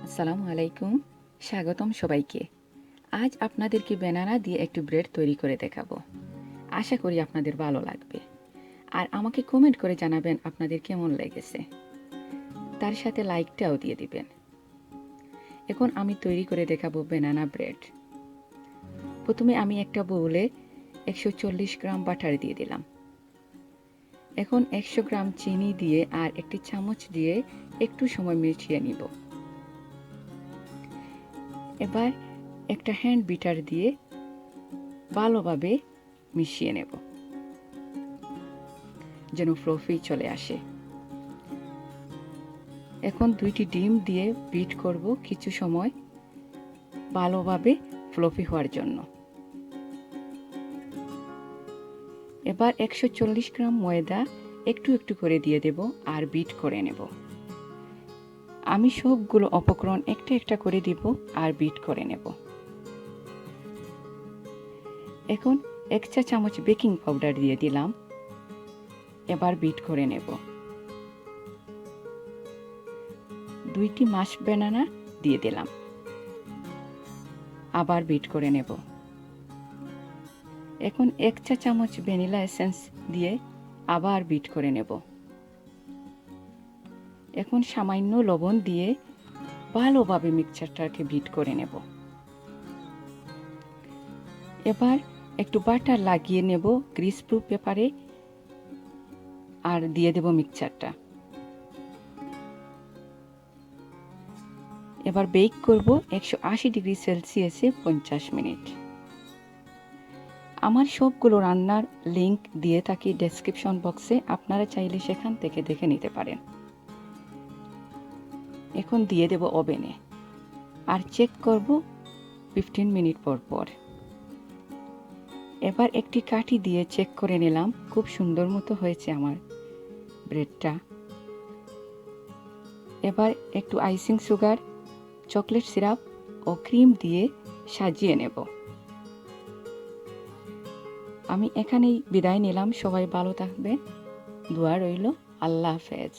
আসসালামু আলাইকুম, স্বাগতম সবাইকে। আজ আপনাদেরকে ব্যানানা দিয়ে একটু ব্রেড তৈরি করে দেখাবো। আশা করি আপনাদের ভালো লাগবে, আর আমাকে কমেন্ট করে জানাবেন আপনাদের কেমন লেগেছে। তার সাথে লাইকটাও দিয়ে দিবেন। এখন আমি তৈরি করে দেখাবো ব্যানানা ব্রেড। প্রথমে আমি একটা বোলে 140 গ্রাম বাটার দিয়ে দিলাম। এখন 100 গ্রাম চিনি দিয়ে আর একটি চামচ দিয়ে একটু সময় মিশিয়ে নিব। এবার একটা হ্যান্ড বিটার দিয়ে ভালোভাবে মিশিয়ে নেব যেন ফ্লফি চলে আসে। এখন 2টি ডিম দিয়ে বিট করব কিছু সময় ভালোভাবে ফ্লফি হওয়ার জন্য। এবার 140 গ্রাম ময়দা একটু একটু করে দিয়ে দেব আর বিট করে নেব। আমি সবগুলো উপকরণ একটা একটা করে দিব আর বিট করে নেব। এখন 1 চা চামচ বেকিং পাউডার দিয়ে দিলাম। এবার বিট করে নেব। 2টি মাশ ব্যানানা দিয়ে দিলাম। আবার বিট করে নেব। এখন 1 চা চামচ ভ্যানিলা এসেন্স দিয়ে আবার বিট করে নেব। এখন সামান্য লবণ দিয়ে ভালোভাবে মিক্সচারটাকে বিট করে নেব। এবার একটু বাটার লাগিয়ে নেব গ্রিসপ্রুফ পেপারে আর দিয়ে দেব মিক্সচারটা। এবার বেক করব 180 ডিগ্রি সেলসিয়াসে 50 মিনিট। আমার সবগুলো রান্নার লিংক দিয়ে থাকি ডেসক্রিপশন বক্সে, আপনারা চাইলে সেখান থেকে দেখে নিতে পারেন। এখন দিয়ে দেব ওভেনে আর চেক করব 15 মিনিট পর পর। এবার একটি কাঠি দিয়ে চেক করে নিলাম, খুব সুন্দর মতো হয়েছে আমার ব্রেডটা। এবার একটু আইসিং সুগার, চকলেট সিরাপ ও ক্রিম দিয়ে সাজিয়ে নেব। আমি এখানেই বিদায় নিলাম। সবাই ভালো থাকবেন, দোয়া রইল। আল্লাহ হাফেজ।